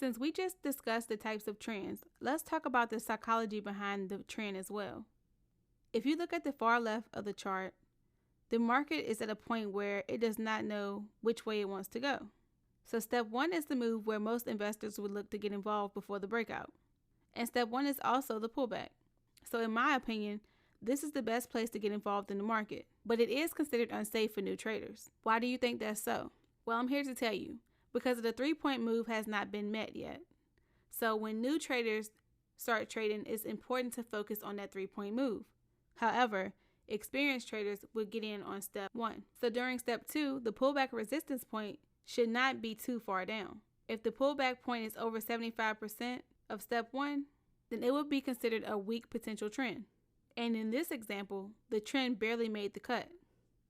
Since we just discussed the types of trends, let's talk about the psychology behind the trend as well. If you look at the far left of the chart, the market is at a point where it does not know which way it wants to go. So step 1 is the move where most investors would look to get involved before the breakout. And step 1 is also the pullback. So in my opinion, this is the best place to get involved in the market, but it is considered unsafe for new traders. Why do you think that's so? Well, I'm here to tell you, because the 3-point move has not been met yet. So when new traders start trading, it's important to focus on that 3-point move. However, experienced traders would get in on step 1. So during step 2, the pullback resistance point should not be too far down. If the pullback point is over 75% of step 1, then it would be considered a weak potential trend. And in this example, the trend barely made the cut.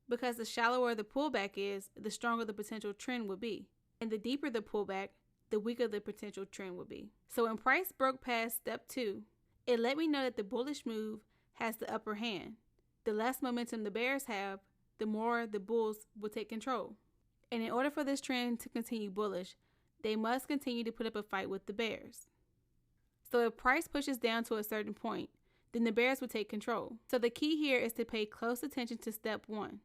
Because the shallower the pullback is, the stronger the potential trend would be. And the deeper the pullback, the weaker the potential trend would be. So when price broke past step 2, it let me know that the bullish move has the upper hand. The less momentum the bears have, the more the bulls will take control. And in order for this trend to continue bullish, they must continue to put up a fight with the bears. So if price pushes down to a certain point, then the bears will take control. So the key here is to pay close attention to step 1.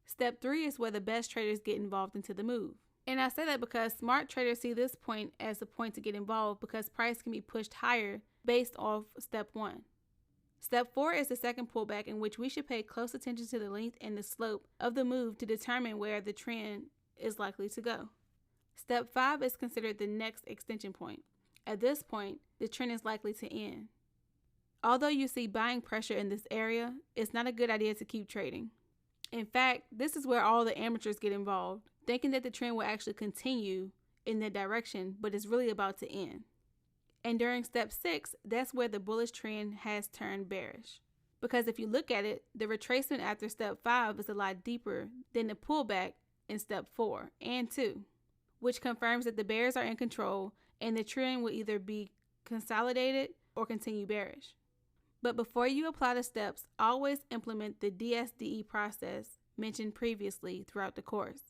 Step 3 is where the best traders get involved into the move. And I say that because smart traders see this point as a point to get involved because price can be pushed higher based off step 1. Step 4 is the second pullback, in which we should pay close attention to the length and the slope of the move to determine where the trend is likely to go. Step 5 is considered the next extension point. At this point, the trend is likely to end. Although you see buying pressure in this area, it's not a good idea to keep trading. In fact, this is where all the amateurs get involved, thinking that the trend will actually continue in that direction, but it's really about to end. And during step 6, that's where the bullish trend has turned bearish. Because if you look at it, the retracement after step 5 is a lot deeper than the pullback in step 4 and 2, which confirms that the bears are in control and the trend will either be consolidated or continue bearish. But before you apply the steps, always implement the DSDE process mentioned previously throughout the course.